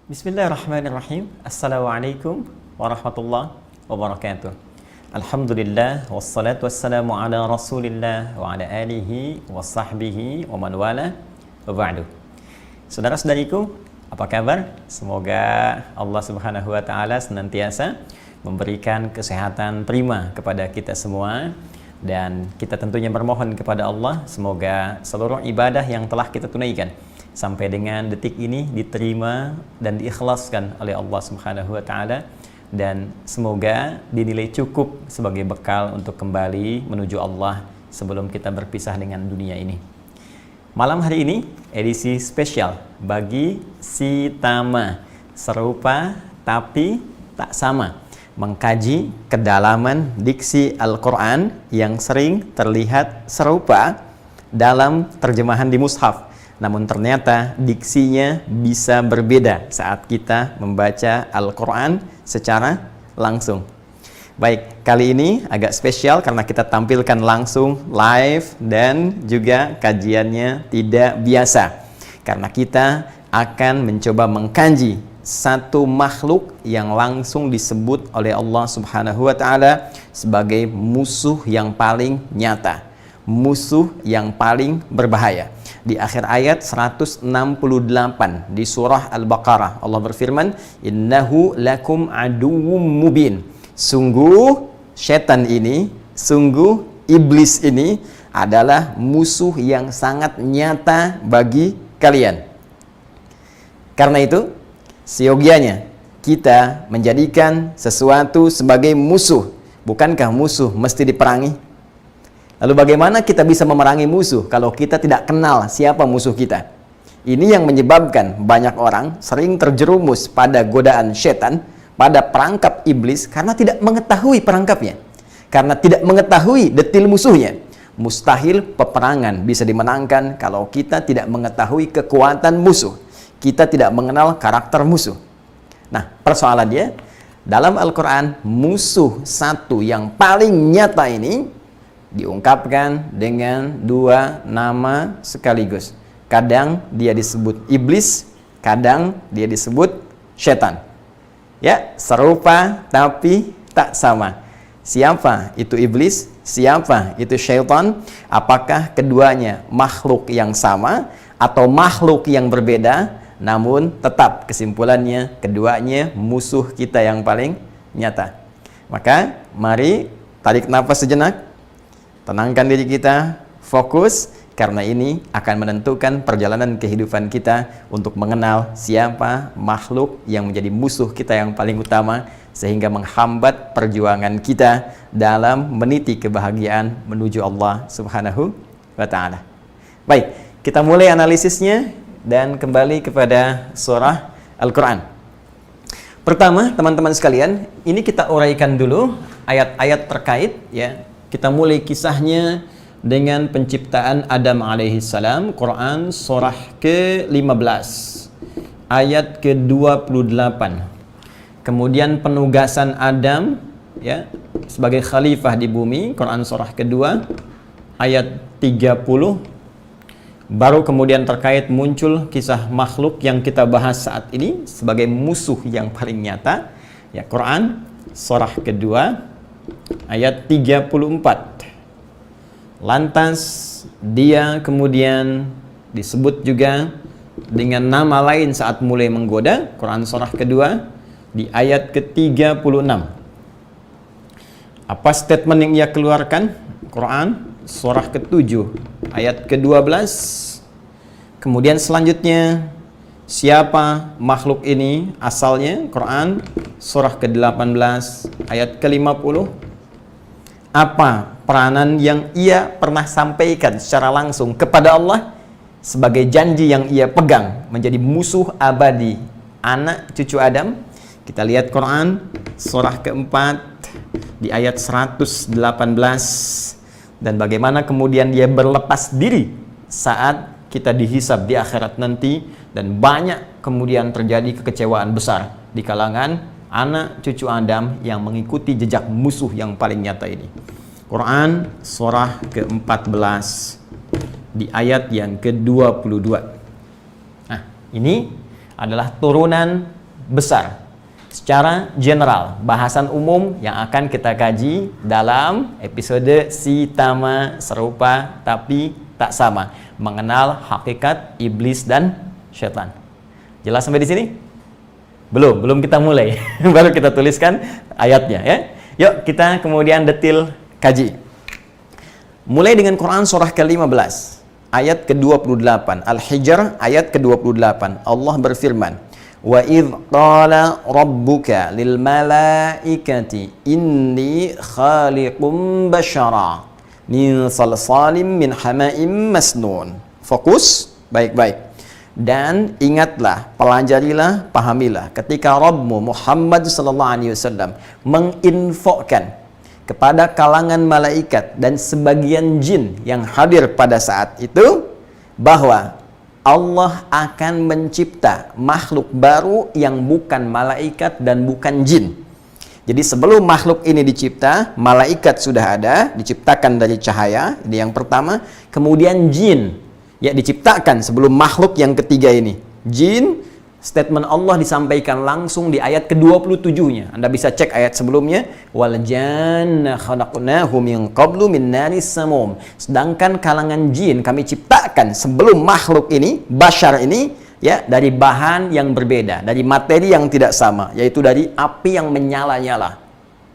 Bismillahirrahmanirrahim. Assalamualaikum warahmatullahi wabarakatuh. Alhamdulillah wassalatu wassalamu ala Rasulillah wa ala alihi wa sahbihi wa man wala wa ba'du. Saudara-saudariku, apa kabar? Semoga Allah Subhanahu wa taala senantiasa memberikan kesehatan prima kepada kita semua, dan kita tentunya bermohon kepada Allah semoga seluruh ibadah yang telah kita tunaikan sampai dengan detik ini diterima dan diikhlaskan oleh Allah Subhanahu wa taala, dan semoga dinilai cukup sebagai bekal untuk kembali menuju Allah sebelum kita berpisah dengan dunia ini. Malam hari ini edisi spesial bagi Si Tama, serupa tapi tak sama, mengkaji kedalaman diksi Al-Quran yang sering terlihat serupa dalam terjemahan di mushaf, namun ternyata diksinya bisa berbeda saat kita membaca Al-Quran secara langsung. Baik, kali ini agak spesial karena kita tampilkan langsung live dan juga kajiannya tidak biasa, karena kita akan mencoba mengkaji satu makhluk yang langsung disebut oleh Allah Subhanahu wa taala sebagai musuh yang paling nyata, musuh yang paling berbahaya. Di akhir ayat 168 di surah Al-Baqarah, Allah berfirman, "Innahu lakum aduwwum mubin." Sungguh setan ini, sungguh iblis ini adalah musuh yang sangat nyata bagi kalian. Karena itu, seyogianya kita menjadikan sesuatu sebagai musuh. Bukankah musuh mesti diperangi? Lalu bagaimana kita bisa memerangi musuh kalau kita tidak kenal siapa musuh kita? Ini yang menyebabkan banyak orang sering terjerumus pada godaan setan, pada perangkap iblis, karena tidak mengetahui perangkapnya, karena tidak mengetahui detil musuhnya. Mustahil peperangan bisa dimenangkan kalau kita tidak mengetahui kekuatan musuh, kita tidak mengenal karakter musuh. Nah, persoalannya dalam Al-Quran, musuh satu yang paling nyata ini diungkapkan dengan dua nama sekaligus. Kadang dia disebut iblis, kadang dia disebut setan. Ya, serupa tapi tak sama. Siapa itu iblis? Siapa itu syaitan? Apakah keduanya makhluk yang sama atau makhluk yang berbeda? Namun tetap kesimpulannya keduanya musuh kita yang paling nyata. Maka mari tarik nafas sejenak, tenangkan diri kita, fokus, karena ini akan menentukan perjalanan kehidupan kita untuk mengenal siapa makhluk yang menjadi musuh kita yang paling utama, sehingga menghambat perjuangan kita dalam meniti kebahagiaan menuju Allah Subhanahu wa ta'ala. Baik, kita mulai analisisnya dan kembali kepada surah Al-Quran. Pertama, teman-teman sekalian, ini kita uraikan dulu ayat-ayat terkait, ya. Kita mulai kisahnya dengan penciptaan Adam alaihissalam, Quran surah ke-15 ayat ke-28. Kemudian penugasan Adam, ya, sebagai khalifah di bumi, Quran surah kedua ayat 30. Baru kemudian terkait muncul kisah makhluk yang kita bahas saat ini sebagai musuh yang paling nyata, ya, Quran surah kedua ayat 34. Lantas dia kemudian disebut juga dengan nama lain saat mulai menggoda, Quran surah kedua di ayat ke-36. Apa statement yang ia keluarkan? Quran surah ke-7 ayat ke-12. Kemudian selanjutnya, siapa makhluk ini asalnya? Quran surah ke-18 ayat ke-50. Apa peranan yang ia pernah sampaikan secara langsung kepada Allah sebagai janji yang ia pegang menjadi musuh abadi anak cucu Adam? Kita lihat Quran surah keempat di ayat 118, dan bagaimana kemudian dia berlepas diri saat kita dihisab di akhirat nanti, dan banyak kemudian terjadi kekecewaan besar di kalangan anak cucu Adam yang mengikuti jejak musuh yang paling nyata ini. Quran surah ke-14 di ayat yang ke-22. Nah, ini adalah turunan besar, secara general, bahasan umum yang akan kita kaji dalam episode Si Tama Serupa Tapi Tak Sama, mengenal hakikat iblis dan syaitan. Jelas sampai di sini? Belum kita mulai. Baru kita tuliskan ayatnya ya. Yuk kita kemudian detil kaji. Mulai dengan Quran surah ke-15 ayat ke-28, Al-Hijr ayat ke-28. Allah berfirman, "Wa idh qala rabbuka lil malaikati inni khaliqum bashara min salsalim min hama'im masnun." Fokus baik-baik. Dan ingatlah, pelajarilah, pahamilah ketika Rabbmu Muhammad sallallahu alaihi wasallam menginfokan kepada kalangan malaikat dan sebagian jin yang hadir pada saat itu bahwa Allah akan mencipta makhluk baru yang bukan malaikat dan bukan jin. Jadi sebelum makhluk ini dicipta, malaikat sudah ada, diciptakan dari cahaya, ini yang pertama. Kemudian jin, ya, diciptakan sebelum makhluk yang ketiga ini. Jin, statement Allah disampaikan langsung di ayat ke-27-nya. Anda bisa cek ayat sebelumnya. Wal janna khalaqnahu min qablu min naris samum. Sedangkan kalangan jin kami ciptakan sebelum makhluk ini, bashar ini, ya, dari bahan yang berbeda, dari materi yang tidak sama, yaitu dari api yang menyala-nyala.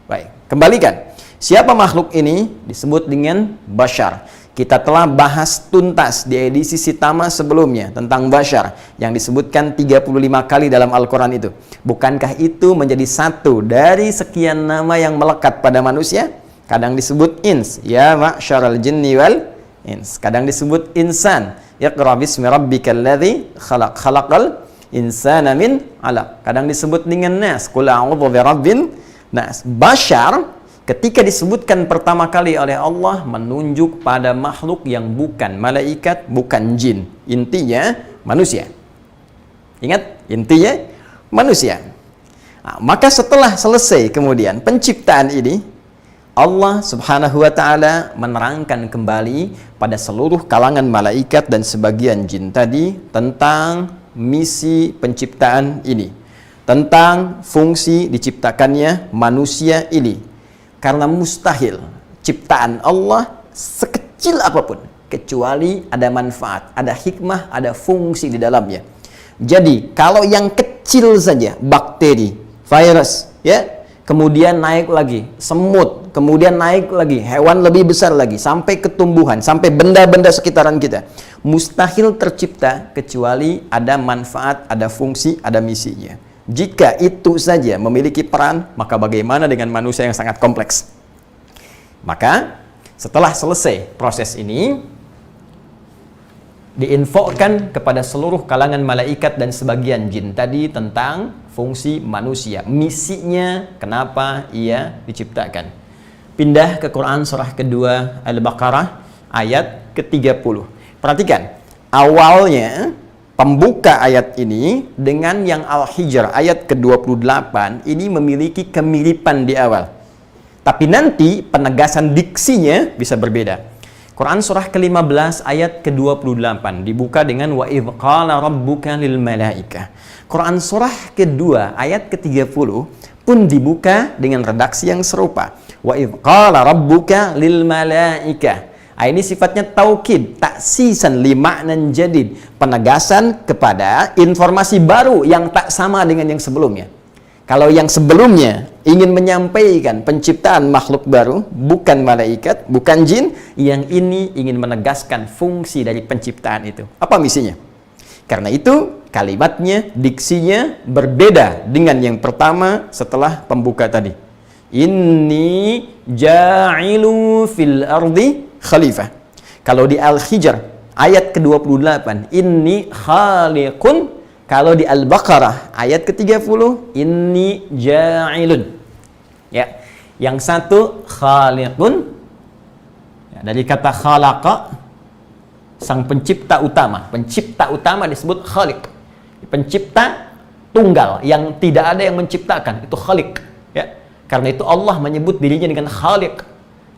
Baik, kembalikan. Siapa makhluk ini? Disebut dengan bashar. Kita telah bahas tuntas di edisi Sitama sebelumnya tentang bashar yang disebutkan 35 kali dalam Al-Quran itu. Bukankah itu menjadi satu dari sekian nama yang melekat pada manusia? Kadang disebut ins, ya ma'syaral jinni wal ins. Kadang disebut insan, iqra bismi rabbikal ladzi khalaq, khalaqal insana min 'alaq. Kadang disebut dengan nas, qul a'udzu birabbin nas. Bashar ketika disebutkan pertama kali oleh Allah menunjuk pada makhluk yang bukan malaikat, bukan jin. Intinya manusia. Ingat, intinya manusia. Nah, maka setelah selesai kemudian penciptaan ini, Allah Subhanahu wa taala menerangkan kembali pada seluruh kalangan malaikat dan sebagian jin tadi tentang misi penciptaan ini, tentang fungsi diciptakannya manusia ini. Karena mustahil ciptaan Allah sekecil apapun kecuali ada manfaat, ada hikmah, ada fungsi di dalamnya. Jadi kalau yang kecil saja, bakteri, virus, ya, kemudian naik lagi semut, kemudian naik lagi hewan lebih besar lagi, sampai ketumbuhan, sampai benda-benda sekitaran kita, mustahil tercipta kecuali ada manfaat, ada fungsi, ada misinya. Jika itu saja memiliki peran, maka bagaimana dengan manusia yang sangat kompleks? Maka setelah selesai proses ini, diinfokan kepada seluruh kalangan malaikat dan sebagian jin tadi tentang fungsi manusia, misinya, kenapa ia diciptakan. Pindah ke Quran surah kedua Al-Baqarah ayat ke-30. Perhatikan, awalnya pembuka ayat ini dengan yang Al-Hijr ayat ke-28 ini memiliki kemiripan di awal. Tapi nanti penegasan diksinya bisa berbeda. Quran surah ke-15 ayat ke-28 dibuka dengan wa idz qala rabbuka lil malaikah. Quran surah kedua ayat ke-30 pun dibuka dengan redaksi yang serupa. Wa idz qala rabbuka lil malaikah. Ini sifatnya taukid, taksisan li ma'nan jadid, penegasan kepada informasi baru yang tak sama dengan yang sebelumnya. Kalau yang sebelumnya ingin menyampaikan penciptaan makhluk baru, bukan malaikat, bukan jin, yang ini ingin menegaskan fungsi dari penciptaan itu. Apa misinya? Karena itu kalimatnya, diksinya berbeda dengan yang pertama setelah pembuka tadi. Inni ja'ilu fil ardi khalifah. Kalau di Al-Hijr ayat ke-28 inni khaliqun, kalau di Al-Baqarah ayat ke-30 inni ja'ilun. Ya, yang satu khaliqun, ya, dari kata khalaqa, sang pencipta utama. Pencipta utama disebut khaliq. Pencipta tunggal yang tidak ada yang menciptakan, itu khaliq, ya. Karena itu Allah menyebut dirinya dengan khaliq.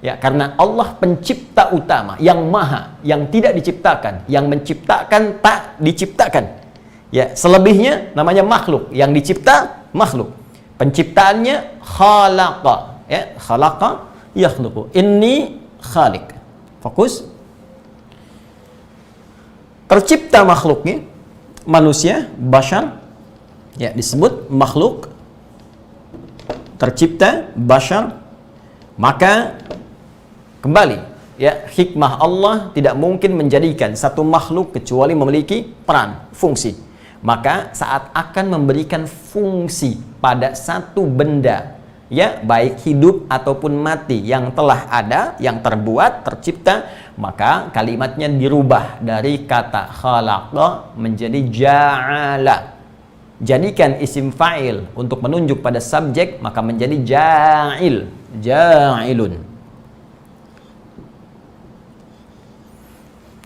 Ya, karena Allah pencipta utama, yang maha, yang tidak diciptakan, yang menciptakan tak diciptakan. Ya, selebihnya namanya makhluk. Yang dicipta makhluk. Penciptaannya khalaqa. Ya, khalaqa yakhluqu. Inni khaliq. Fokus. Tercipta makhluknya manusia, bashar. Ya, disebut makhluk. Tercipta bashar. Maka kembali, ya, hikmah Allah tidak mungkin menjadikan satu makhluk kecuali memiliki peran, fungsi. Maka saat akan memberikan fungsi pada satu benda, ya, baik hidup ataupun mati yang telah ada, yang terbuat, tercipta, maka kalimatnya dirubah dari kata khalaqa menjadi ja'ala. Jadikan isim fa'il untuk menunjuk pada subjek, maka menjadi ja'il, ja'ilun.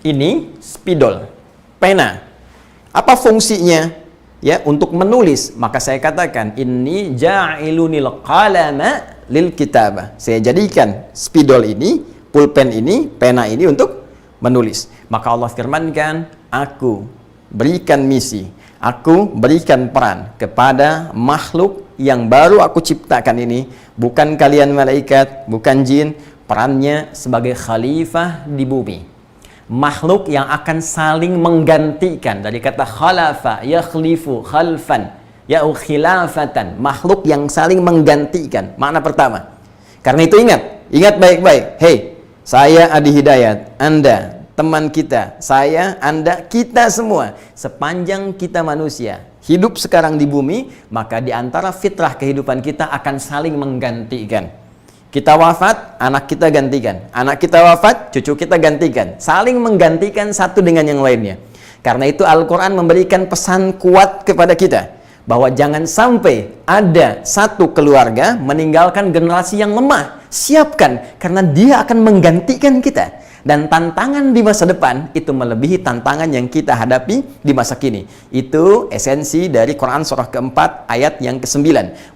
Ini spidol, pena. Apa fungsinya? Ya, untuk menulis. Maka saya katakan, inni ja'ilunil qalama lil kitabah. Saya jadikan spidol ini, pulpen ini, pena ini untuk menulis. Maka Allah firmankan, aku berikan misi, aku berikan peran kepada makhluk yang baru aku ciptakan ini. Bukan kalian malaikat, bukan jin. Perannya sebagai khalifah di bumi. Makhluk yang akan saling menggantikan, dari kata khalafa, yakhlifu khalfan, ya khilafatan, makhluk yang saling menggantikan. Makna pertama. Karena itu ingat baik-baik. Hei, saya Adi Hidayat, Anda teman kita, saya, Anda, kita semua, sepanjang kita manusia hidup sekarang di bumi, maka di antara fitrah kehidupan kita akan saling menggantikan. Kita wafat, anak kita gantikan. Anak kita wafat, cucu kita gantikan. Saling menggantikan satu dengan yang lainnya. Karena itu Al-Quran memberikan pesan kuat kepada kita, bahwa jangan sampai ada satu keluarga meninggalkan generasi yang lemah. Siapkan, karena dia akan menggantikan kita. Dan tantangan di masa depan itu melebihi tantangan yang kita hadapi di masa kini. Itu esensi dari Quran surah keempat ayat yang ke-9.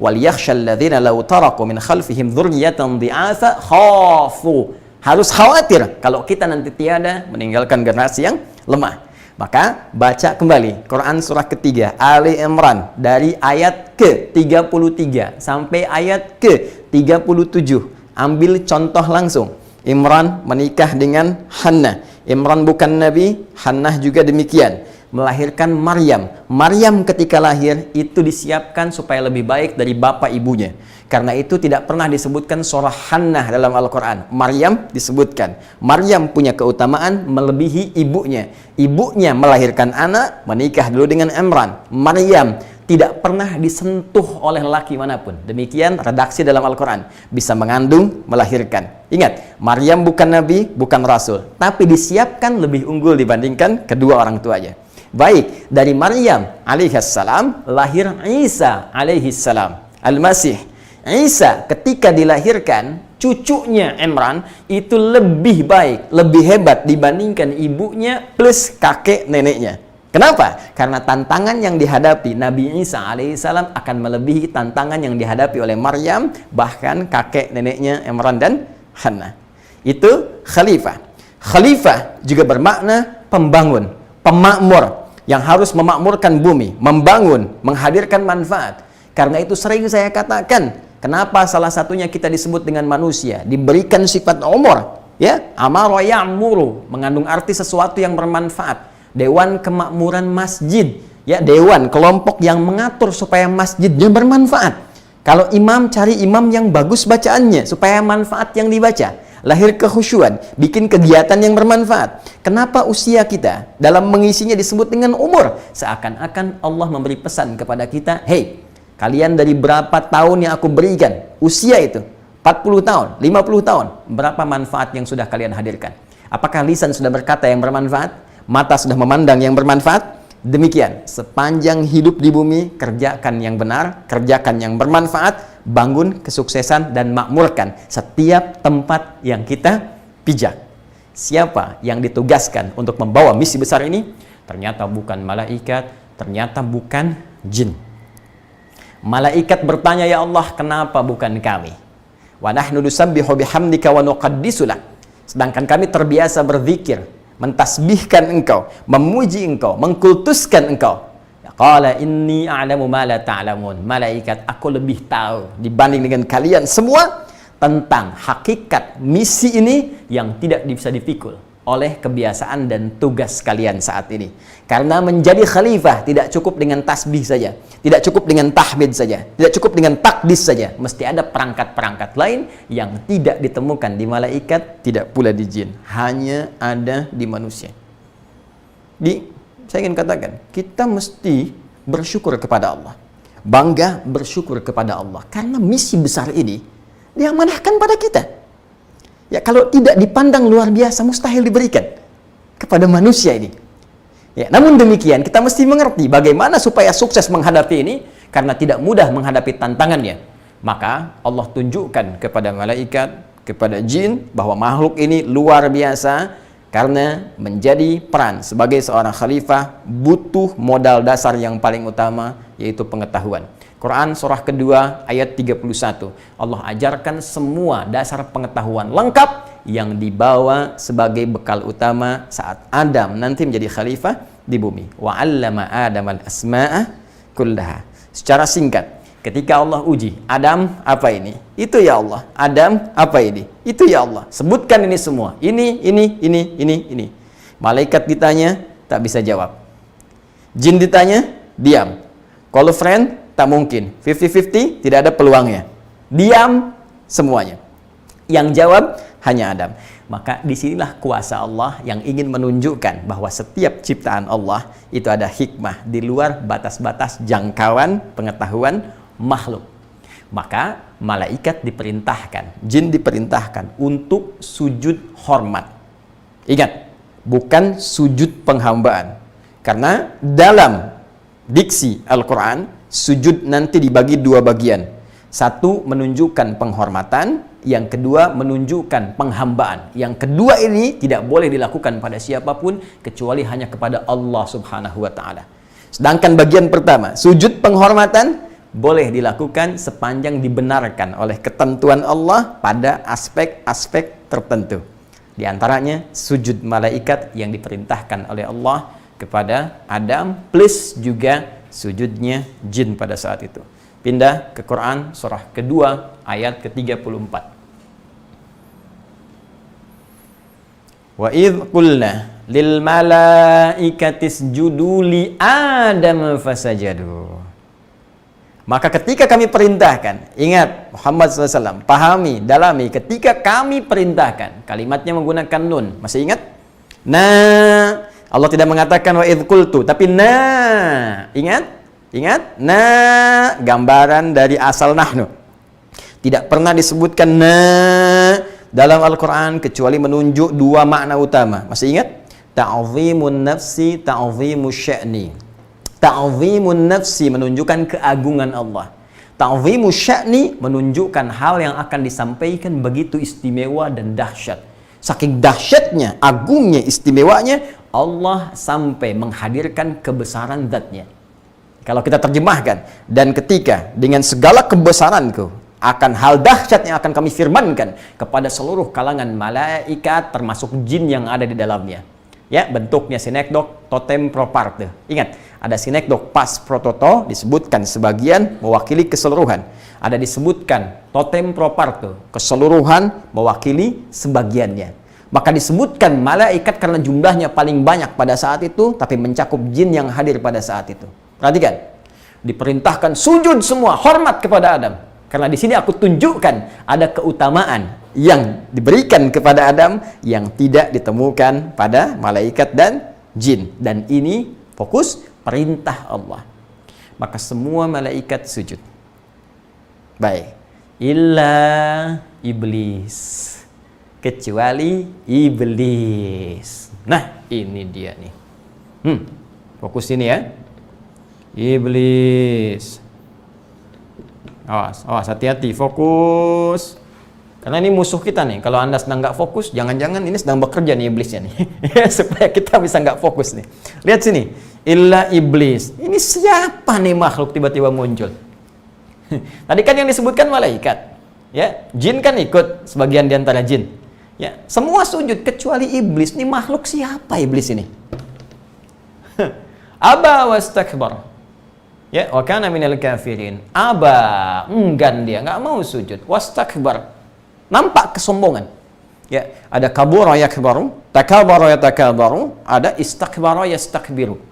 وَلْيَخْشَى الَّذِينَ لَوْ تَرَكُوا مِنْ خَلْفِهِمْ ذُرِّيَّةً ضِعَافًا خَافُوا. Harus khawatir kalau kita nanti tiada meninggalkan generasi yang lemah. Maka baca kembali Quran surah ketiga Ali Imran dari ayat ke-33 sampai ayat ke-37. Ambil contoh langsung. Imran menikah dengan Hannah. Imran bukan nabi, Hannah juga demikian. Melahirkan Maryam. Maryam ketika lahir itu disiapkan supaya lebih baik dari bapak ibunya. Karena itu tidak pernah disebutkan surah Hannah dalam Al-Quran. Maryam disebutkan. Maryam punya keutamaan melebihi ibunya. Ibunya melahirkan anak, menikah dulu dengan Imran. Maryam tidak pernah disentuh oleh lelaki manapun. Demikian redaksi dalam Al-Quran. Bisa mengandung, melahirkan. Ingat, Maryam bukan nabi, bukan rasul. Tapi disiapkan lebih unggul dibandingkan kedua orang tuanya. Baik, dari Maryam alaihissalam lahir Isa alaihissalam. Al-Masih. Isa ketika dilahirkan, cucunya Imran itu lebih baik, lebih hebat dibandingkan ibunya plus kakek neneknya. Kenapa? Karena tantangan yang dihadapi Nabi Isa alaihissalam akan melebihi tantangan yang dihadapi oleh Maryam, bahkan kakek neneknya Imran dan Hannah. Itu khalifah. Khalifah juga bermakna pembangun, pemakmur yang harus memakmurkan bumi, membangun, menghadirkan manfaat. Karena itu sering saya katakan, kenapa salah satunya kita disebut dengan manusia, diberikan sifat umur, ya, amara ya'muru, mengandung arti sesuatu yang bermanfaat. Dewan Kemakmuran Masjid, ya, dewan kelompok yang mengatur supaya masjidnya bermanfaat. Kalau imam, cari imam yang bagus bacaannya supaya manfaat yang dibaca. Lahir kekhusyuan, bikin kegiatan yang bermanfaat. Kenapa usia kita dalam mengisinya disebut dengan umur? Seakan-akan Allah memberi pesan kepada kita, hei, kalian dari berapa tahun yang aku berikan usia itu? 40 tahun, 50 tahun. Berapa manfaat yang sudah kalian hadirkan? Apakah lisan sudah berkata yang bermanfaat? Mata sudah memandang yang bermanfaat? Demikian, sepanjang hidup di bumi, kerjakan yang benar, kerjakan yang bermanfaat, bangun kesuksesan dan makmurkan setiap tempat yang kita pijak. Siapa yang ditugaskan untuk membawa misi besar ini? Ternyata bukan malaikat, ternyata bukan jin. Malaikat bertanya, ya Allah, kenapa bukan kami? Wa nahnu nusabbihu bihamdika wa nuqaddisu lak. Sedangkan kami terbiasa berzikir, mentasbihkan engkau, memuji engkau, mengkultuskan engkau. Qala inni a'lamu ma la ta'lamun. Malaikat, aku lebih tahu dibanding dengan kalian semua tentang hakikat misi ini yang tidak bisa dipikul oleh kebiasaan dan tugas kalian saat ini. Karena menjadi khalifah tidak cukup dengan tasbih saja, tidak cukup dengan tahmid saja, tidak cukup dengan takdis saja. Mesti ada perangkat-perangkat lain yang tidak ditemukan di malaikat, tidak pula di jin, hanya ada di manusia. Saya ingin katakan, kita mesti bersyukur kepada Allah, bangga bersyukur kepada Allah, karena misi besar ini diamanahkan pada kita. Ya, kalau tidak dipandang luar biasa, mustahil diberikan kepada manusia ini. Ya, namun demikian, kita mesti mengerti bagaimana supaya sukses menghadapi ini, karena tidak mudah menghadapi tantangannya. Maka Allah tunjukkan kepada malaikat, kepada jin, bahwa makhluk ini luar biasa. Karena menjadi peran sebagai seorang khalifah butuh modal dasar yang paling utama, yaitu pengetahuan. Quran surah kedua ayat 31. Allah ajarkan semua dasar pengetahuan lengkap yang dibawa sebagai bekal utama saat Adam nanti menjadi khalifah di bumi. Wa 'allama Adam al-asma'a kullaha. Secara singkat, ketika Allah uji, Adam, apa ini? Itu ya Allah. Adam, apa ini? Itu ya Allah. Sebutkan ini semua. Ini. Malaikat ditanya, tak bisa jawab. Jin ditanya, diam. Kalau friend, tak mungkin. 50-50, tidak ada peluangnya. Diam semuanya. Yang jawab hanya Adam. Maka disinilah kuasa Allah yang ingin menunjukkan bahwa setiap ciptaan Allah itu ada hikmah di luar batas-batas jangkauan pengetahuan makhluk. Maka malaikat diperintahkan, jin diperintahkan untuk sujud hormat. Ingat, bukan sujud penghambaan. Karena dalam diksi Al-Quran, sujud nanti dibagi dua bagian. Satu menunjukkan penghormatan, yang kedua menunjukkan penghambaan. Yang kedua ini tidak boleh dilakukan pada siapapun kecuali hanya kepada Allah Subhanahu wa taala. Sedangkan bagian pertama, sujud penghormatan, boleh dilakukan sepanjang dibenarkan oleh ketentuan Allah pada aspek-aspek tertentu. Di antaranya sujud malaikat yang diperintahkan oleh Allah kepada Adam, plus juga sujudnya jin pada saat itu. Pindah ke Quran surah kedua ayat ke-34. Wa idh qulna lil malaikati isjudu li Adam fasajadu. Maka ketika kami perintahkan, ingat Muhammad SAW, pahami, dalami, ketika kami perintahkan, kalimatnya menggunakan nun, masih ingat? Nah, Allah tidak mengatakan wa idh qultu, tapi nah, ingat? Ingat? Nah, gambaran dari asal nahnu. Tidak pernah disebutkan nah dalam Al-Quran kecuali menunjuk dua makna utama. Masih ingat? Ta'zimun nafsi, ta'zimus sya'ni. Ta'zimun nafsi menunjukkan keagungan Allah. Ta'zimus sya'ni menunjukkan hal yang akan disampaikan begitu istimewa dan dahsyat. Saking dahsyatnya, agungnya, istimewanya, Allah sampai menghadirkan kebesaran zatnya. Kalau kita terjemahkan, dan ketika dengan segala kebesaranku akan hal dahsyat yang akan kami firmankan kepada seluruh kalangan malaikat termasuk jin yang ada di dalamnya. Ya, bentuknya sinekdok, totem proparte. Ingat, ada sinekdok pas prototo disebutkan sebagian mewakili keseluruhan. Ada disebutkan totem proparte, keseluruhan mewakili sebagiannya. Maka disebutkan malaikat karena jumlahnya paling banyak pada saat itu, tapi mencakup jin yang hadir pada saat itu. Perhatikan, diperintahkan sujud semua, hormat kepada Adam. Karena di sini aku tunjukkan ada keutamaan yang diberikan kepada Adam yang tidak ditemukan pada malaikat dan jin. Dan ini fokus perintah Allah. Maka semua malaikat sujud. Baik. Illa iblis. Kecuali iblis. Nah, ini dia nih. Fokus ini ya. Iblis. Awas, hati-hati, fokus. Karena ini musuh kita nih. Kalau Anda sedang nggak fokus, jangan-jangan ini sedang bekerja nih iblisnya nih. Supaya kita bisa nggak fokus nih. Lihat sini. Illa iblis. Ini siapa nih makhluk tiba-tiba muncul? Tadi kan yang disebutkan malaikat. Ya, jin kan ikut sebagian di antara jin. Ya, semua sujud kecuali iblis. Ini makhluk siapa iblis ini? Aba wastakbar. Ya, wa kana minal kafirin. Aba, enggan dia, enggak mau sujud. Wastakbar. Nampak kesombongan. Ya, ada kabura yakbaru, takabara yatakabbaru, ada istakbara yastakbiru.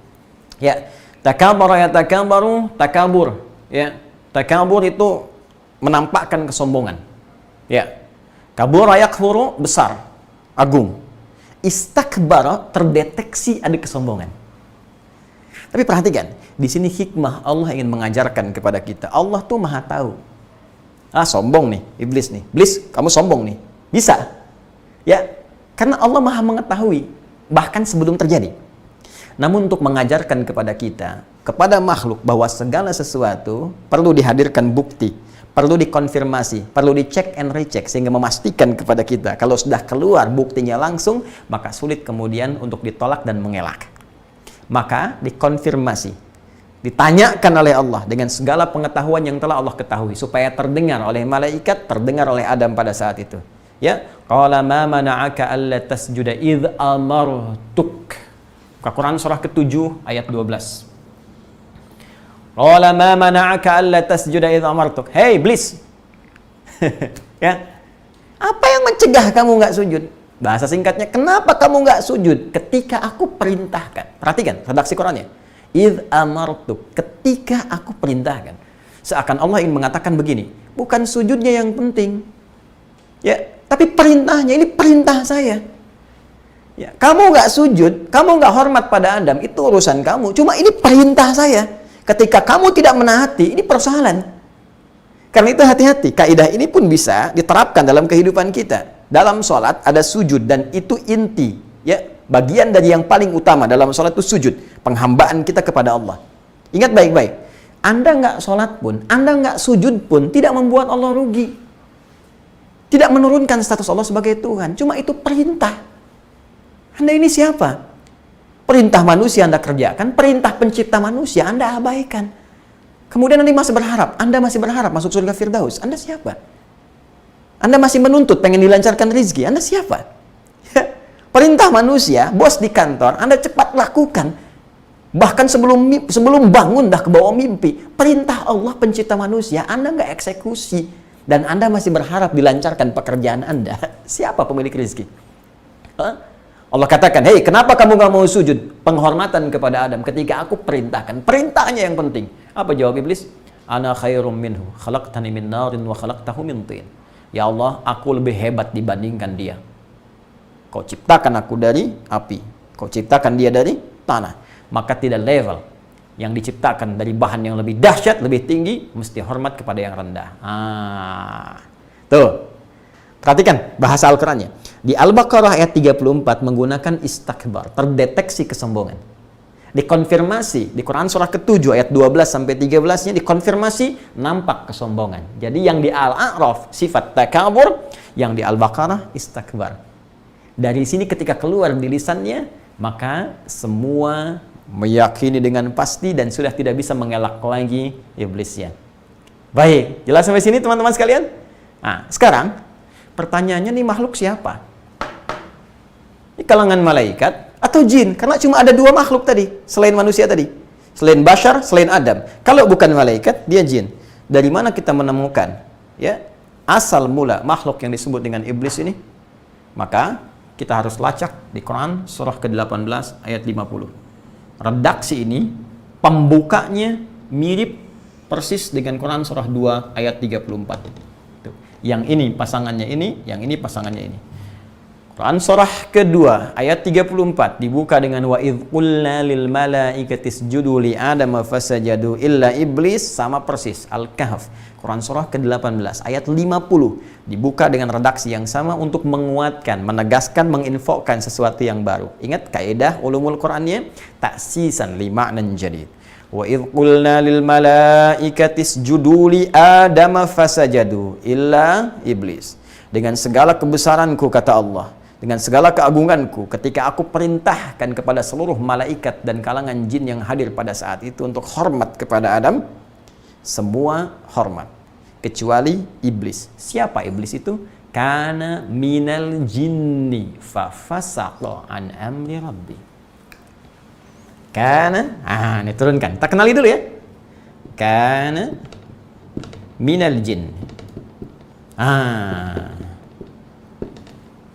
Ya, takabara yatakabbaru, takabur. Ya, takabur itu menampakkan kesombongan. Ya. Kabura yakburu, besar, agung. Istakbara, terdeteksi ada kesombongan. Tapi perhatikan, di sini hikmah Allah ingin mengajarkan kepada kita. Allah tuh maha tahu. Sombong nih, iblis nih. Iblis, kamu sombong nih. Bisa. Ya, karena Allah maha mengetahui, bahkan sebelum terjadi. Namun untuk mengajarkan kepada kita, kepada makhluk, bahwa segala sesuatu perlu dihadirkan bukti, perlu dikonfirmasi, perlu dicek and recheck, sehingga memastikan kepada kita, kalau sudah keluar buktinya langsung, maka sulit kemudian untuk ditolak dan mengelak. Maka dikonfirmasi, ditanyakan oleh Allah dengan segala pengetahuan yang telah Allah ketahui, supaya terdengar oleh malaikat, terdengar oleh Adam pada saat itu. Ya, qala ma mana'aka alla tasjuda idh amartuk. Quran surah ke-7 ayat 12. Qala ma mana'aka alla tasjuda idh amartuk. Hey iblis. Ya. Apa yang mencegah kamu nggak sujud? Bahasa singkatnya, kenapa kamu nggak sujud ketika aku perintahkan? Perhatikan redaksi Qurannya. Idh amartuk, ketika aku perintahkan. Seakan Allah ingin mengatakan begini, bukan sujudnya yang penting. Ya, tapi perintahnya, ini perintah saya. Ya, kamu nggak sujud, kamu nggak hormat pada Adam, itu urusan kamu. Cuma ini perintah saya. Ketika kamu tidak menaati, ini persoalan. Karena itu hati-hati. Kaidah ini pun bisa diterapkan dalam kehidupan kita. Dalam sholat ada sujud, dan itu inti. Ya, bagian dari yang paling utama dalam sholat itu sujud. Penghambaan kita kepada Allah. Ingat baik-baik. Anda nggak sholat pun, Anda nggak sujud pun, tidak membuat Allah rugi. Tidak menurunkan status Allah sebagai Tuhan. Cuma itu perintah. Anda ini siapa? Perintah manusia Anda kerjakan, perintah pencipta manusia Anda abaikan. Kemudian Anda masih berharap masuk surga Firdaus. Anda siapa? Anda masih menuntut pengen dilancarkan rezeki. Anda siapa? Perintah manusia, bos di kantor, Anda cepat lakukan. Bahkan sebelum bangun dah kebawa mimpi. Perintah Allah pencipta manusia, Anda nggak eksekusi. Dan Anda masih berharap dilancarkan pekerjaan Anda. Siapa pemilik rezeki? Allah katakan, hei, kenapa kamu nggak mau sujud? Penghormatan kepada Adam ketika aku perintahkan. Perintahnya yang penting. Apa jawab iblis? Ana khairum minhu, khalaqtani min narin wa khalaqtahu min tin. Ya Allah, aku lebih hebat dibandingkan dia. Kau ciptakan aku dari api, kau ciptakan dia dari tanah. Maka tidak level. Yang diciptakan dari bahan yang lebih dahsyat, lebih tinggi, mesti hormat kepada yang rendah. Tuh. Perhatikan bahasa Al-Qur'annya. Di Al-Baqarah ayat 34 menggunakan istakbar, terdeteksi kesombongan. Dikonfirmasi di Quran surah ke-7 ayat 12 sampai 13-nya dikonfirmasi nampak kesombongan. Jadi yang di Al-A'raf sifat takabur, yang di Al-Baqarah istakbar. Dari sini ketika keluar di lisannya, maka semua meyakini dengan pasti dan sudah tidak bisa mengelak lagi iblisnya. Baik, jelas sampai sini teman-teman sekalian? Nah, sekarang pertanyaannya nih, makhluk siapa? Ini kalangan malaikat atau jin? Karena cuma ada dua makhluk tadi, selain manusia tadi. Selain Bashar, selain Adam. Kalau bukan malaikat, dia jin. Dari mana kita menemukan ya asal mula makhluk yang disebut dengan iblis ini? Maka kita harus lacak di Quran surah ke-18 ayat 50. Redaksi ini pembukanya mirip persis dengan Quran surah 2 ayat 34. Yang ini pasangannya ini, yang ini pasangannya ini. Quran surah kedua ayat 34 dibuka dengan wa idh qulna lil malaikati isjudu li adama fasajadu illa iblis, sama persis Al-Kahf. Quran surah ke-18 ayat 50 dibuka dengan redaksi yang sama untuk menguatkan, menegaskan, menginfokan sesuatu yang baru. Ingat kaidah ulumul Qurannya, taksisan li ma'nan jadid. Wa idh qulna lil malaikati isjudu li adama fasajadu illa iblis. Dengan segala kebesaranku, kata Allah, dengan segala keagunganku, ketika aku perintahkan kepada seluruh malaikat dan kalangan jin yang hadir pada saat itu untuk hormat kepada Adam, semua hormat kecuali iblis. Siapa iblis itu? Kana minal jinni fa fasaqa an amri rabbi. Kana, ini turunkan. Kita kenali dulu ya. kana minal jin.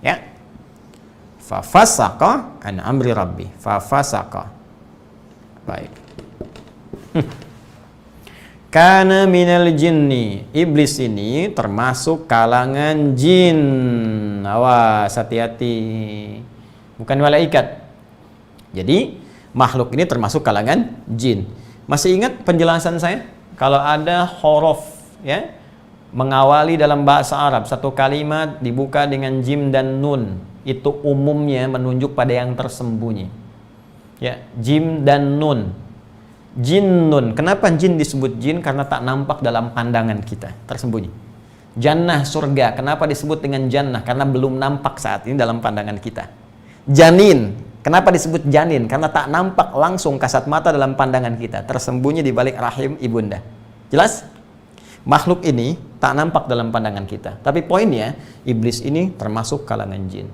Ya. Fafasaqa an amri rabbi. Fafasaqa. Baik. Kana minal jinni. Iblis ini termasuk kalangan jin. Awas, hati-hati. Bukan malaikat. Jadi, makhluk ini termasuk kalangan jin. Masih ingat penjelasan saya? Kalau ada huruf ya, mengawali dalam bahasa Arab, satu kalimat dibuka dengan jim dan nun, itu umumnya menunjuk pada yang tersembunyi. Ya, jim dan nun. Jinnun. Kenapa jin disebut jin? Karena tak nampak dalam pandangan kita, tersembunyi. Jannah, surga. Kenapa disebut dengan jannah? Karena belum nampak saat ini dalam pandangan kita. Janin. Kenapa disebut janin? Karena tak nampak langsung kasat mata dalam pandangan kita, tersembunyi di balik rahim ibunda. Jelas? Makhluk ini tak nampak dalam pandangan kita. Tapi poinnya, iblis ini termasuk kalangan jin,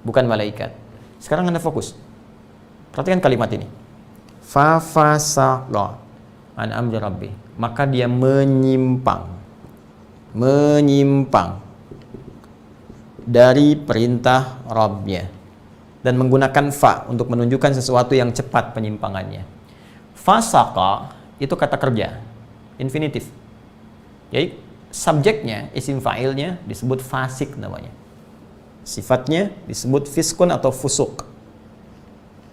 bukan malaikat. Sekarang Anda fokus. Perhatikan kalimat ini. Fafasaqa an amri rabbi. Maka dia menyimpang dari perintah Rabbnya. Dan menggunakan fa untuk menunjukkan sesuatu yang cepat penyimpangannya. Fasaqa itu kata kerja, infinitif. Jadi subjeknya, isim fa'ilnya disebut fasik namanya. Sifatnya disebut fiskun atau fusuk.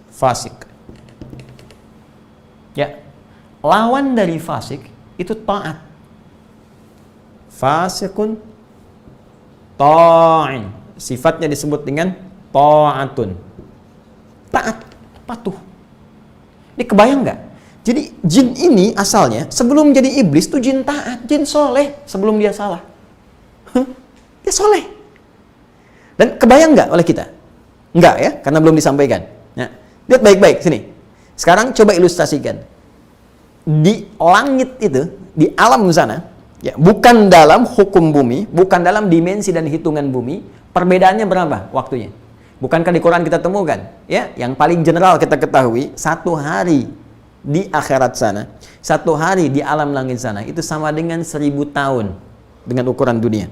Fasik. Ya, lawan dari fasik itu taat. Fasikun ta'in. Sifatnya disebut dengan ta'atun. Taat, patuh. Ini kebayang nggak? Jadi jin ini asalnya sebelum jadi iblis tuh jin taat, jin soleh sebelum dia salah. Dia soleh. Dan kebayang nggak oleh kita? Nggak ya, karena belum disampaikan. Nah, lihat baik-baik sini. Sekarang coba ilustrasikan. Di langit itu, di alam sana, ya, bukan dalam hukum bumi, bukan dalam dimensi dan hitungan bumi, perbedaannya berapa waktunya? Bukankah di Quran kita temukan, ya, yang paling general kita ketahui, satu hari di akhirat sana, satu hari di alam langit sana, itu sama dengan 1000 tahun dengan ukuran dunia.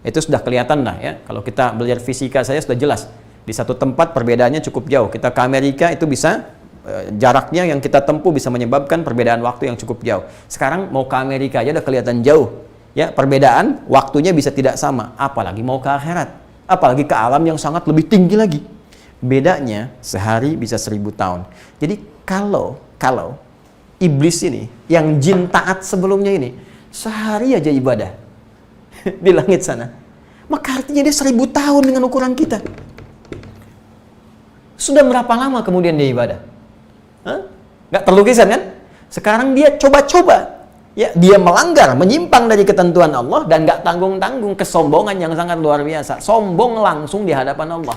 Itu sudah kelihatan lah ya, kalau kita belajar fisika saya sudah jelas. Di satu tempat perbedaannya cukup jauh. Kita ke Amerika itu bisa, jaraknya yang kita tempuh bisa menyebabkan perbedaan waktu yang cukup jauh. Sekarang mau ke Amerika aja udah kelihatan jauh. Ya, perbedaan waktunya bisa tidak sama, apalagi mau ke akhirat. Apalagi ke alam yang sangat lebih tinggi lagi. Bedanya sehari bisa 1000 tahun. Jadi kalau iblis ini, yang jin taat sebelumnya ini, sehari aja ibadah di langit sana, maka artinya dia 1000 tahun dengan ukuran kita. Sudah berapa lama kemudian dia ibadah? Nggak terlukisan kan? Sekarang dia coba-coba. Ya, dia melanggar, menyimpang dari ketentuan Allah dan nggak tanggung-tanggung, kesombongan yang sangat luar biasa. Sombong langsung di hadapan Allah.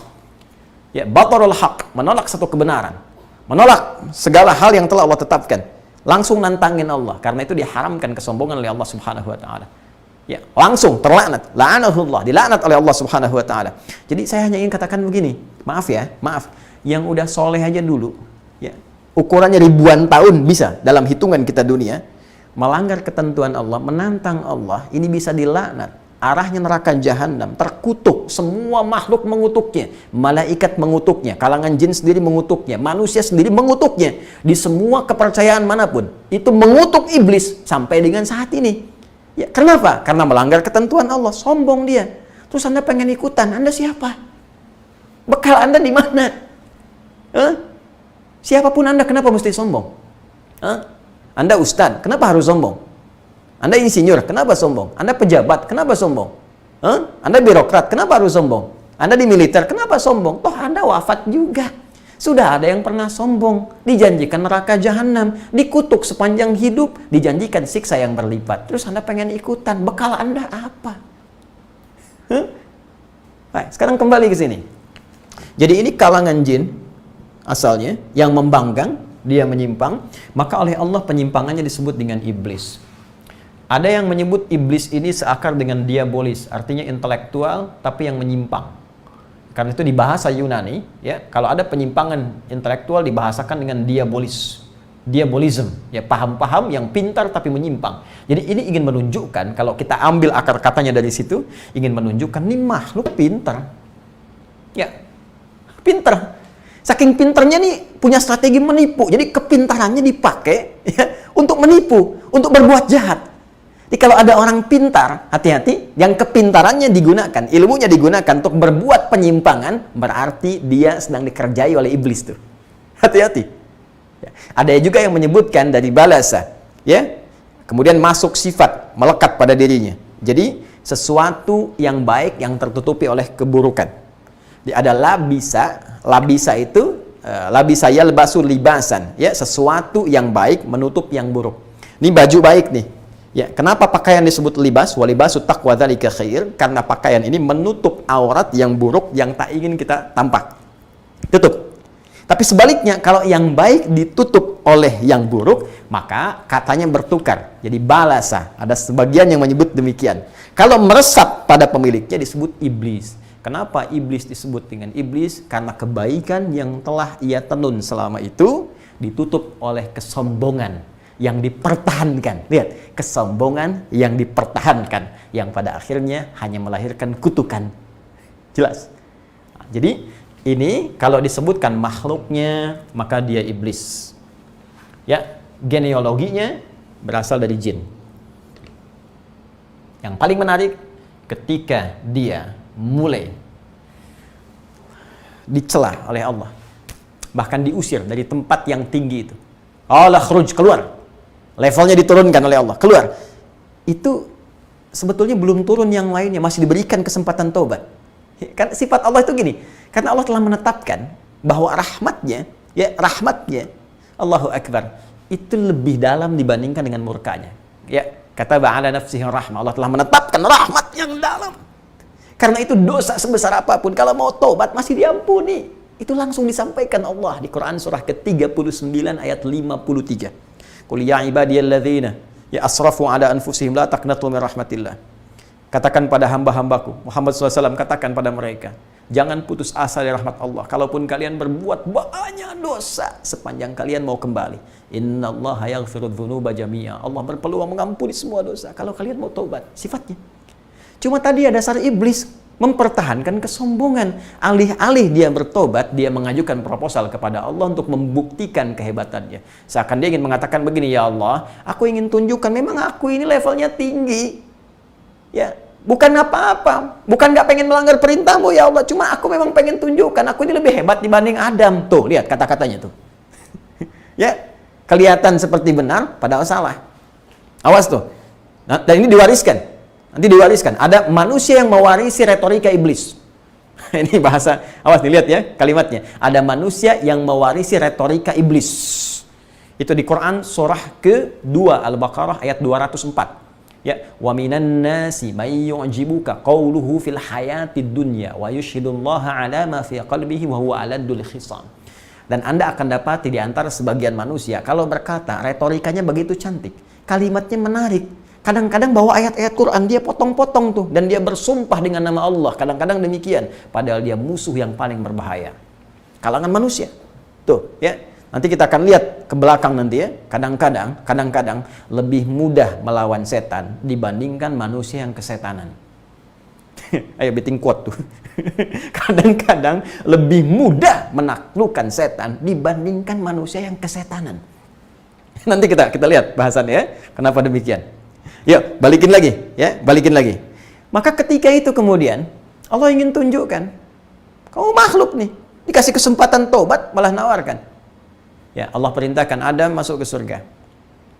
Ya, batarul haq, menolak satu kebenaran. Menolak segala hal yang telah Allah tetapkan. Langsung nantangin Allah. Karena itu diharamkan kesombongan oleh Allah Subhanahu wa taala. Ya, langsung terlaknat, la'anahullah, dilaknat oleh Allah Subhanahu wa taala. Jadi saya hanya ingin katakan begini, maaf ya, maaf. Yang udah soleh aja dulu, ya, ukurannya ribuan tahun bisa dalam hitungan kita dunia, melanggar ketentuan Allah, menantang Allah, ini bisa dilaknat. Arahnya neraka jahanam, terkutuk, semua makhluk mengutuknya, malaikat mengutuknya, kalangan jin sendiri mengutuknya, manusia sendiri mengutuknya, di semua kepercayaan manapun, itu mengutuk iblis sampai dengan saat ini. Ya, kenapa? Karena melanggar ketentuan Allah, sombong dia. Terus Anda pengen ikutan, Anda siapa? Bekal Anda di mana? Siapapun Anda, kenapa mesti sombong? Anda ustadz, kenapa harus sombong? Anda insinyur, kenapa sombong? Anda pejabat, kenapa sombong? Anda birokrat, kenapa harus sombong? Anda di militer, kenapa sombong? Toh Anda wafat juga. Sudah ada yang pernah sombong, dijanjikan neraka jahanam, dikutuk sepanjang hidup, dijanjikan siksa yang berlipat. Terus Anda pengen ikutan, bekal Anda apa? Baik, sekarang kembali ke sini. Jadi ini kalangan jin asalnya yang membanggang, dia menyimpang, maka oleh Allah penyimpangannya disebut dengan iblis. Ada yang menyebut iblis ini seakar dengan diabolis, artinya intelektual tapi yang menyimpang. Karena itu di bahasa Yunani, ya, kalau ada penyimpangan intelektual dibahasakan dengan diabolis. Diabolism, ya paham-paham yang pintar tapi menyimpang. Jadi ini ingin menunjukkan, kalau kita ambil akar katanya dari situ, ingin menunjukkan nih makhluk pintar. Ya, pintar. Saking pintarnya nih punya strategi menipu. Jadi kepintarannya dipakai ya, untuk menipu, untuk berbuat jahat. Jadi kalau ada orang pintar, hati-hati, yang kepintarannya digunakan, ilmunya digunakan untuk berbuat penyimpangan, berarti dia sedang dikerjai oleh iblis tuh. Hati-hati. Ya. Ada juga yang menyebutkan dari balasa, ya, kemudian masuk sifat melekat pada dirinya. Jadi sesuatu yang baik yang tertutupi oleh keburukan. Jadi ada labisa itu labisa yalbasu libasan, ya, sesuatu yang baik menutup yang buruk. Ini baju baik nih. Ya, kenapa pakaian disebut libas? Walibasu taqwa dzalika khair, karena pakaian ini menutup aurat yang buruk yang tak ingin kita tampak. Tutup. Tapi sebaliknya, kalau yang baik ditutup oleh yang buruk, maka katanya bertukar. Jadi balasa. Ada sebagian yang menyebut demikian. Kalau meresap pada pemiliknya disebut iblis. Kenapa iblis disebut dengan iblis? Karena kebaikan yang telah ia tenun selama itu ditutup oleh kesombongan yang dipertahankan. Lihat, kesombongan yang dipertahankan, yang pada akhirnya hanya melahirkan kutukan. Jelas? Nah, jadi ini kalau disebutkan makhluknya, maka dia iblis. Ya, genealoginya berasal dari jin. Yang paling menarik, ketika dia mulai dicela oleh Allah, bahkan diusir dari tempat yang tinggi itu. Allah khruj, keluar. Levelnya diturunkan oleh Allah, keluar. Itu sebetulnya belum turun yang lainnya, masih diberikan kesempatan taubat. Kan sifat Allah itu gini, karena Allah telah menetapkan bahwa rahmatnya, Allahu Akbar, itu lebih dalam dibandingkan dengan murkanya. Ya, kata ba'ala nafsihi rahmah, Allah telah menetapkan rahmat yang dalam. Karena itu dosa sebesar apapun, kalau mau taubat masih diampuni. Itu langsung disampaikan Allah di Quran surah ke-39 ayat 53. Qul ya ibadiyalladzina ya asrafu ala anfusihim la taqnatu min rahmatillah. Katakan pada hamba-hambaku, Muhammad SAW katakan pada mereka, jangan putus asa dari rahmat Allah. Kalaupun kalian berbuat banyak dosa, sepanjang kalian mau kembali. Innallaha yaghfiru dzunuba jami'a. Allah berpeluang mengampuni semua dosa kalau kalian mau taubat. Sifatnya. Cuma tadi ada dasar iblis mempertahankan kesombongan. Alih-alih dia bertobat, dia mengajukan proposal kepada Allah untuk membuktikan kehebatannya. Seakan dia ingin mengatakan begini, ya Allah, aku ingin tunjukkan memang aku ini levelnya tinggi. Ya, bukan apa-apa, bukan nggak pengen melanggar perintahmu ya Allah, cuma aku memang pengen tunjukkan aku ini lebih hebat dibanding Adam. Tuh, lihat kata-katanya tuh. Ya, kelihatan seperti benar, padahal salah. Awas tuh. Nah, dan ini diwariskan. Nanti diwariskan. Ada manusia yang mewarisi retorika iblis. Ini bahasa, awas nih, lihat ya kalimatnya. Ada manusia yang mewarisi retorika iblis. Itu di Quran surah ke-2 Al-Baqarah ayat 204. Ya, wa minan nasi may yu'jibuka qawluhu fil hayatid dunya wa yushhidullaha ala ma fi qalbihi wa huwa aladul khisam. Dan Anda akan dapati di antara sebagian manusia kalau berkata retorikanya begitu cantik, kalimatnya menarik. Kadang-kadang bawa ayat-ayat Quran dia potong-potong tuh dan dia bersumpah dengan nama Allah, kadang-kadang demikian, padahal dia musuh yang paling berbahaya. Kalangan manusia. Tuh, ya. Nanti kita akan lihat ke belakang nanti ya, kadang-kadang lebih mudah melawan setan dibandingkan manusia yang kesetanan. Ayo betting quote tuh. Kadang-kadang lebih mudah menaklukkan setan dibandingkan manusia yang kesetanan. Nanti kita lihat bahasannya ya, kenapa demikian. Yuk, balikin lagi. Maka ketika itu kemudian Allah ingin tunjukkan, kamu makhluk nih, dikasih kesempatan tobat malah nawarkan. Ya, Allah perintahkan Adam masuk ke surga.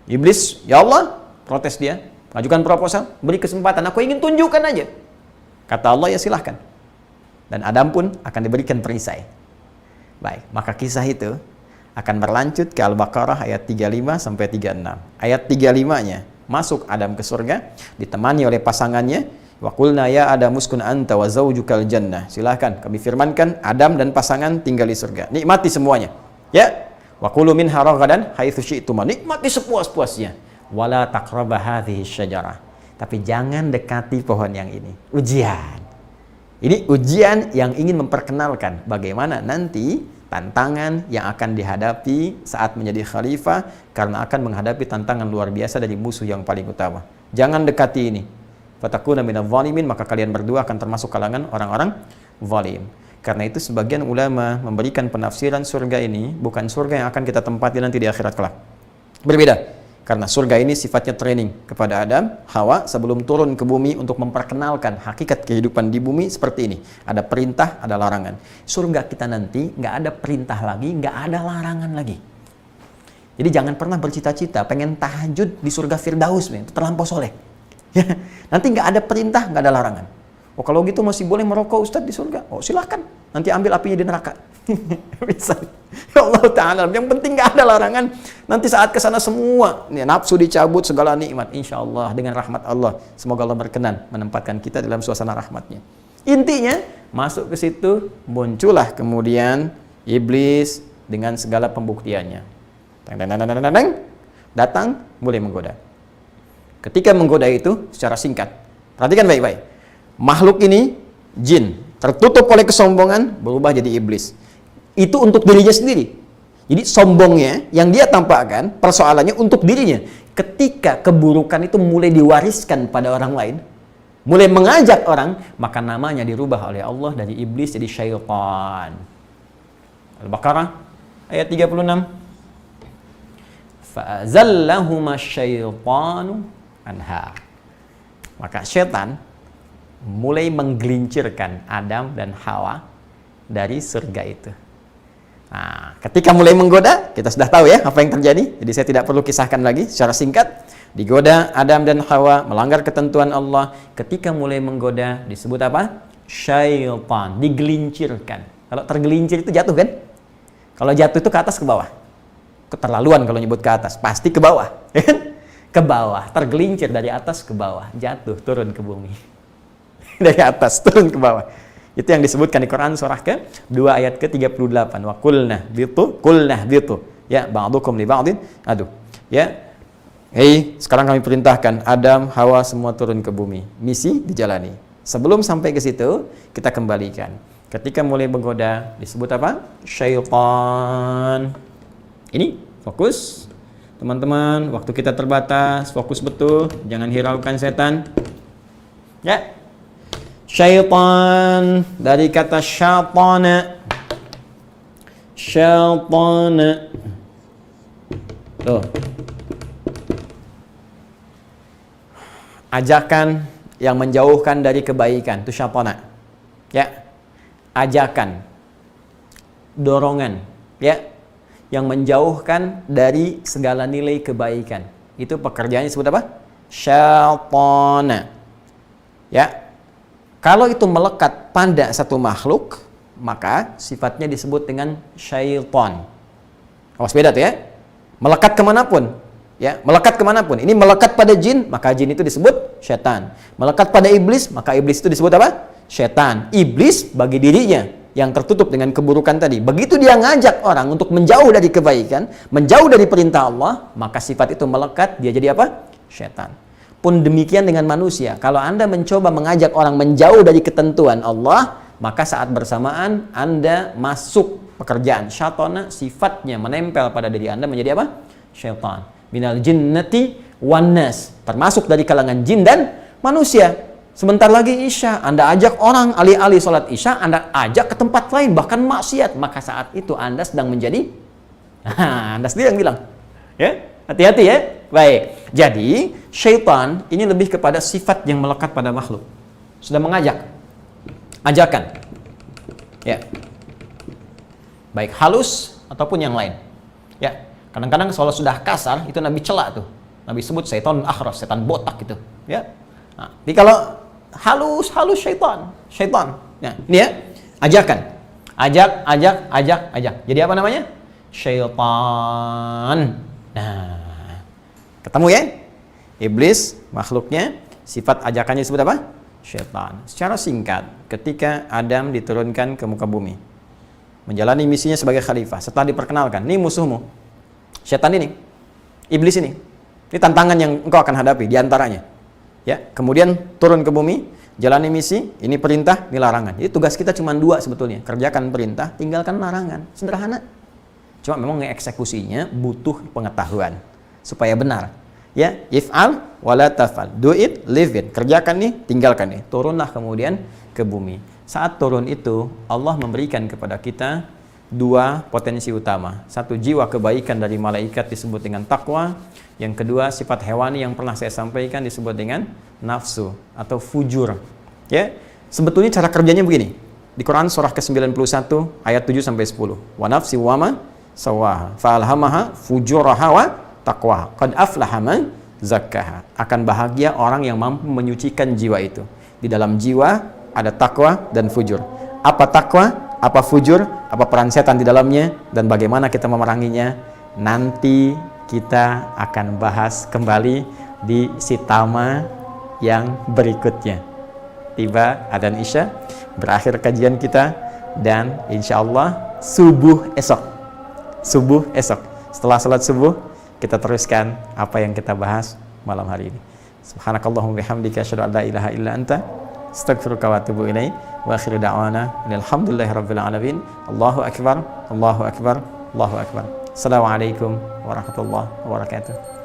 Iblis, ya Allah, protes dia, ajukan proposal, beri kesempatan, aku ingin tunjukkan aja. Kata Allah, ya silahkan. Dan Adam pun akan diberikan perisai. Baik, maka kisah itu akan berlanjut ke Al-Baqarah ayat 35 sampai 36. Ayat 35-nya, masuk Adam ke surga, ditemani oleh pasangannya. Wa qulna ya Adam uskun anta wa zaujukal jannah. Silahkan, kami firmankan, Adam dan pasangan tinggal di surga. Nikmati semuanya. Ya. Wa kulu minha ragadan haitsu syi'tum, nikmati sepuas-puasnya. Wala taqrabu hadhihi syajarah. Tapi jangan dekati pohon yang ini. Ujian. Ini ujian yang ingin memperkenalkan bagaimana nanti tantangan yang akan dihadapi saat menjadi khalifah, karena akan menghadapi tantangan luar biasa dari musuh yang paling utama. Jangan dekati ini. Fatakuna minadh dhalimin, maka kalian berdua akan termasuk kalangan orang-orang zalim. Karena itu sebagian ulama memberikan penafsiran surga ini bukan surga yang akan kita tempati nanti di akhirat kelak. Berbeda. Karena surga ini sifatnya training kepada Adam, Hawa sebelum turun ke bumi untuk memperkenalkan hakikat kehidupan di bumi seperti ini. Ada perintah, ada larangan. Surga kita nanti nggak ada perintah lagi, nggak ada larangan lagi. Jadi jangan pernah bercita-cita pengen tahajud di surga Firdaus, itu terlampau soleh. Nanti nggak ada perintah, nggak ada larangan. Oh kalau gitu masih boleh merokok Ustadz di surga? Oh silahkan, nanti ambil apinya di neraka. Bisa. Ya Allah Ta'ala, yang penting nggak ada larangan. Nanti saat kesana semua nafsu dicabut, segala nikmat, insya Allah dengan rahmat Allah. Semoga Allah berkenan menempatkan kita dalam suasana rahmatnya. Intinya masuk ke situ, muncullah kemudian iblis dengan segala pembuktiannya. Datang mulai menggoda. Ketika menggoda itu secara singkat, perhatikan baik-baik. Makhluk ini, jin, tertutup oleh kesombongan, berubah jadi iblis. Itu untuk dirinya sendiri. Jadi sombongnya, yang dia tampakkan, persoalannya untuk dirinya. Ketika keburukan itu mulai diwariskan pada orang lain, mulai mengajak orang, maka namanya dirubah oleh Allah dari iblis jadi syaitan. Al-Baqarah, ayat 36. Fa'azallahuma syaitanu anha. Maka syaitan mulai menggelincirkan Adam dan Hawa dari surga itu. Nah, ketika mulai menggoda, kita sudah tahu ya apa yang terjadi. Jadi saya tidak perlu kisahkan lagi secara singkat. Digoda Adam dan Hawa, melanggar ketentuan Allah. Ketika mulai menggoda, disebut apa? Syaitan, digelincirkan. Kalau tergelincir itu jatuh kan? Kalau jatuh itu ke atas ke bawah. Keterlaluan kalau nyebut ke atas, pasti ke bawah. Ke bawah, tergelincir dari atas ke bawah, jatuh, turun ke bumi. Dari atas turun ke bawah. Itu yang disebutkan di Quran surah ke-2 ayat ke-38. Wa qulna bitu. Ya, ba'dukum li ba'din. Aduh. Ya. Hei, sekarang kami perintahkan Adam, Hawa semua turun ke bumi. Misi dijalani. Sebelum sampai ke situ, kita kembalikan. Ketika mulai menggoda, disebut apa? Syaitan. Ini fokus. Teman-teman, waktu kita terbatas, fokus betul, jangan hiraukan setan. Ya. Syaitan dari kata syaitana. Syaitana. Tuh. Ajakan yang menjauhkan dari kebaikan itu syaitana. Ya. Ajakan. Dorongan, ya. Yang menjauhkan dari segala nilai kebaikan. Itu pekerjaannya disebut apa? Syaitana. Ya. Kalau itu melekat pada satu makhluk, maka sifatnya disebut dengan syaitan. Awas beda tuh ya. Melekat kemanapun. Ya, melekat kemanapun. Ini melekat pada jin, maka jin itu disebut syaitan. Melekat pada iblis, maka iblis itu disebut apa? Syaitan. Iblis bagi dirinya yang tertutup dengan keburukan tadi. Begitu dia ngajak orang untuk menjauh dari kebaikan, menjauh dari perintah Allah, maka sifat itu melekat, dia jadi apa? Syaitan. Pun demikian dengan manusia. Kalau Anda mencoba mengajak orang menjauh dari ketentuan Allah, maka saat bersamaan Anda masuk pekerjaan syaitana, sifatnya menempel pada diri Anda menjadi apa? Syaitan. Minal jinnati wan nas, termasuk dari kalangan jin dan manusia. Sebentar lagi Isya, Anda ajak orang alih-alih sholat Isya, Anda ajak ke tempat lain, bahkan maksiat. Maka saat itu Anda sedang menjadi Anda sendiri yang bilang. Ya, hati-hati ya. Baik, jadi syaitan ini lebih kepada sifat yang melekat pada makhluk. Sudah mengajak, ajakan, ya, baik halus ataupun yang lain. Ya, kadang-kadang kalau sudah kasar itu Nabi celak tuh. Nabi sebut syaitan akhras, setan botak gitu. Ya, nah, jadi kalau halus syaitan. Ya, ini ya, ajakan, ajak. Jadi apa namanya? Syaitan. Nah. Ketemu ya? Iblis, makhluknya, sifat ajakannya disebut apa? Syaitan. Secara singkat, ketika Adam diturunkan ke muka bumi, menjalani misinya sebagai khalifah, setelah diperkenalkan, ini musuhmu, syaitan ini, iblis ini tantangan yang engkau akan hadapi diantaranya. Ya, kemudian turun ke bumi, Jalani misi, ini perintah, ini larangan. Jadi tugas kita cuma dua sebetulnya. Kerjakan perintah, tinggalkan larangan. Sederhana. Cuma memang ngeeksekusinya butuh pengetahuan supaya benar. Ya, if'al wala taf'al. Do it, live it. Kerjakan nih, tinggalkan nih. Turunlah kemudian ke bumi. Saat turun itu, Allah memberikan kepada kita dua potensi utama. Satu, jiwa kebaikan dari malaikat disebut dengan takwa. Yang kedua, sifat hewani yang pernah saya sampaikan disebut dengan nafsu atau fujur. Ya, sebetulnya cara kerjanya begini. Di Quran surah ke-91 ayat 7 sampai 10. Wa nafsi wa ma sawaha fa alhamaha fujuraha wa taqwaha. Qad aflaha man zakkaha. Akan bahagia orang yang mampu menyucikan jiwa itu. Di dalam jiwa ada takwa dan fujur. Apa takwa? Apa fujur? Apa peran setan di dalamnya? Dan bagaimana kita memeranginya? Nanti kita akan bahas kembali di Sitama yang berikutnya. Tiba adzan Isya, berakhir kajian kita, dan insya Allah subuh esok. Setelah salat subuh, kita teruskan apa yang kita bahas malam hari ini. Subhanakallahumma bihamdika asyhadu an la ilaha illa anta astaghfiruka wa atubu ilaik. Wa akhiru da'wana alhamdulillahirabbil alamin. Allahu akbar, Allahu akbar, Allahu akbar. Assalamualaikum warahmatullahi wabarakatuh.